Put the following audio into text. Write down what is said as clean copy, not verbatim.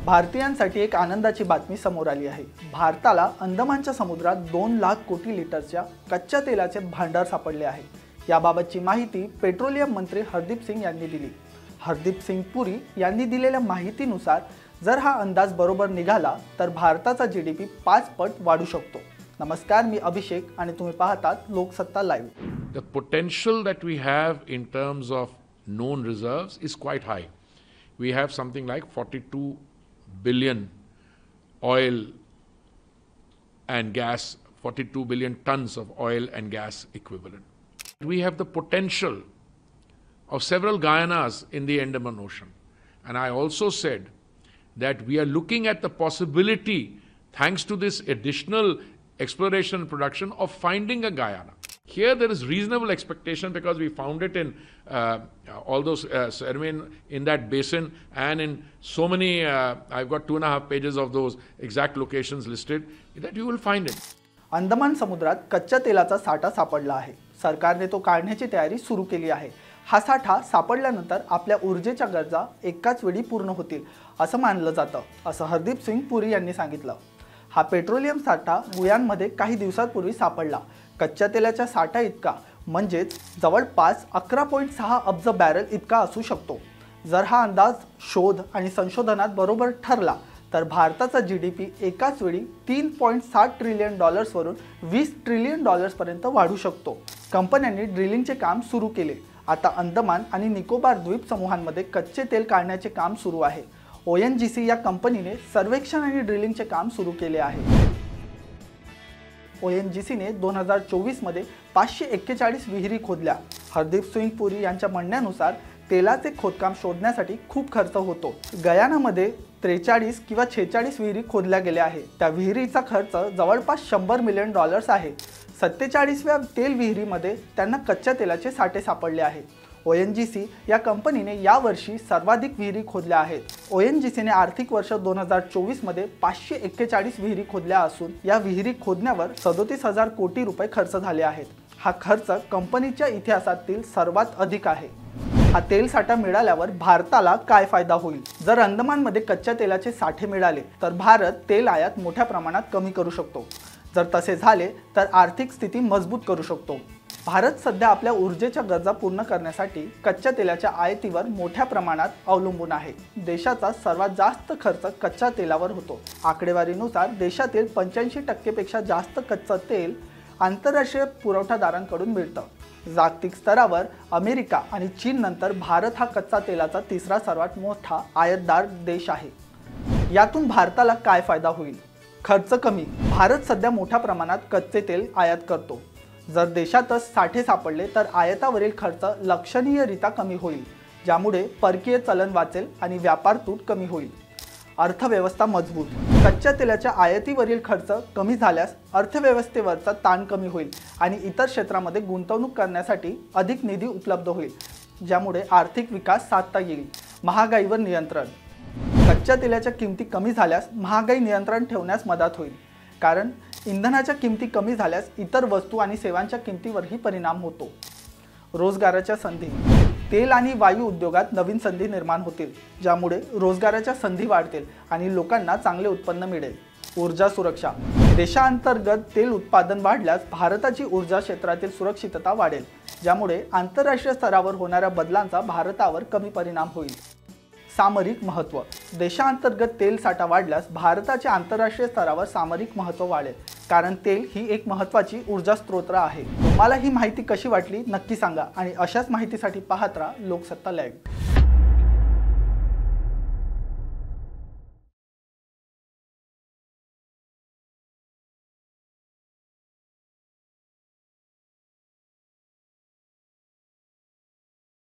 भारतीयांसाठी एक आनंदाची बातमी समोर आली आहे। भारताला अंदमानच्या समुद्रात 2 लाख कोटी लिटरच्या कच्च्या तेलाचे भांडार सापडले आहे। याबाबतची माहिती पेट्रोलियम मंत्री हरदीप सिंग यांनी दिली। हरदीप सिंग पुरी यांनी दिलेल्या माहितीनुसार जर हा अंदाज बरोबर निघाला तर भारताचा जीडीपी 5 पट वाढू शकतो। नमस्कार, मी अभिषेक आणि तुम्ही पाहतात Loksatta live. The potential that we have in terms of known reserves is quite high. We have something like 42 billion oil and gas, 42 billion tons of oil and gas equivalent. We have the potential of several Guyanas in the Andaman Ocean. And I also said that we are looking at the possibility, thanks to this additional exploration and production, of finding a Guyana. Here there is reasonable expectation because we found it in all those in that basin and in so many, I've got 2.5 pages of those exact locations listed, that you will find it. Andaman समुद्रात कच्च्या तेलाचा साठा सापडला आहे। सरकारने तो काढण्याची तयारी सुरू केली आहे। हा साठा सापडल्यानंतर आपल्या ऊर्जेच्या गरजा एकाच वेळी पूर्ण होतील असं मानलं जातं, असं हरदीप सिंग पुरी यांनी सांगितलं। हा पेट्रोलियम साठा गुयानमध्ये काही दिवसांपूर्वी सापडला। कच्च्या तेलाच्या साठा इतका म्हणजेच जवळपास 11.6 अब्ज बॅरल इतका असू शकतो। जर हा अंदाज शोध आणि संशोधनात बरोबर ठरला तर भारताचा जीडीपी एकाच वेळी $3.7 ट्रिलियन वरून $20 ट्रिलियन पर्यंत वाढू शकतो। कंपन्यांनी ड्रिलिंगचे काम सुरू केले। आता अंदमान आणि निकोबार द्वीप समूहांमध्ये कच्चे तेल काढण्याचे काम सुरू आहे। ONGC या कंपनीने सर्वेक्षण आणि ड्रिलिंगचे काम सुरू केले आहे। ONGC ने 2024 मध्ये 541 विहिरी खोदल्या। हरदीप सिंग पुरी यांच्या म्हणण्यानुसार तेलाचे खोदकाम शोधण्यासाठी खूप खर्च होतो। गयानामध्ये 43 किंवा 46 विहिरी खोदल्या गेल्या आहेत। त्या विहिरीचा खर्च जवळपास $100 मिलियन आहे। 47व्या तेल विहिरीमध्ये त्यांना कच्च्या तेलाचे साठे सापडले आहेत। ONGC या कंपनीने यावर्षी सर्वाधिक विहिरी खोदल्या आहेत। ONGC ने आर्थिक वर्ष 2024 मध्ये 541 विहिरी खोदल्या असून या विहिरी खोदण्यावर 37,000 कोटी रुपये खर्च झाले आहेत। हा खर्च कंपनीच्या इतिहासातील सर्वात अधिक आहे। हा तेल साठा मिळाल्यावर भारताला काय फायदा होईल? जर अंदमानमध्ये कच्च्या तेलाचे साठे मिळाले तर भारत तेल आयात मोठ्या प्रमाणात कमी करू शकतो। जर तसे झाले तर आर्थिक स्थिती मजबूत करू शकतो। भारत सध्या आपल्या ऊर्जेच्या गरजा पूर्ण करण्यासाठी कच्च्या तेलाच्या आयातीवर मोठ्या प्रमाणात अवलंबून आहे। देशाचा सर्वात जास्त खर्च कच्च्या तेलावर होतो। आकडेवारीनुसार देशातील 85% पेक्षा जास्त कच्चं तेल आंतरराष्ट्रीय पुरवठादारांकडून मिळतं। जागतिक स्तरावर अमेरिका आणि चीन नंतर भारत हा कच्चा तेलाचा तिसरा सर्वात मोठा आयातदार देश आहे। यातून भारताला काय फायदा होईल? खर्च कमी। भारत सध्या मोठ्या प्रमाणात कच्चे तेल आयात करतो। जर देशातच साठे सापडले तर आयातावरील खर्च लक्षणीयरित्या कमी होईल, ज्यामुळे परकीय चलन वाचेल आणि व्यापार तूट कमी होईल। अर्थव्यवस्था मजबूत। कच्च्या तेलाच्या आयातीवरील खर्च कमी झाल्यास अर्थव्यवस्थेवरचा ताण कमी होईल आणि इतर क्षेत्रांमध्ये गुंतवणूक करण्यासाठी अधिक निधी उपलब्ध होईल, ज्यामुळे आर्थिक विकास साधता येईल। महागाईवर नियंत्रण। कच्च्या तेलाच्या किमती कमी झाल्यास महागाई नियंत्रण ठेवण्यास मदत होईल, कारण इंधनाच्या किमती कमी झाल्यास इतर वस्तू आणि सेवांच्या किमतीवरही परिणाम होतो। रोजगाराच्या संधी। तेल आणि वायू उद्योगात नवीन संधी निर्माण होतील, ज्यामुळे रोजगाराच्या संधी वाढतील आणि लोकांना चांगले उत्पन्न मिळेल। ऊर्जा सुरक्षा। देशांतर्गत तेल उत्पादन वाढल्यास भारताची ऊर्जा क्षेत्रातील सुरक्षितता वाढेल, ज्यामुळे आंतरराष्ट्रीय स्तरावर होणाऱ्या बदलांचा भारतावर कमी परिणाम होईल। सामरिक महत्त्व। देशांतर्गत तेल साठा वाढल्यास भारताचे आंतरराष्ट्रीय स्तरावर सामरिक महत्त्व वाढेल, कारण तेल ही एक महत्त्वाची ऊर्जा स्त्रोत आहे। तुम्हाला ही माहिती कशी वाटली नक्की सांगा आणि अशाच माहितीसाठी पाहत राहा लोकसत्ता लाईव्ह।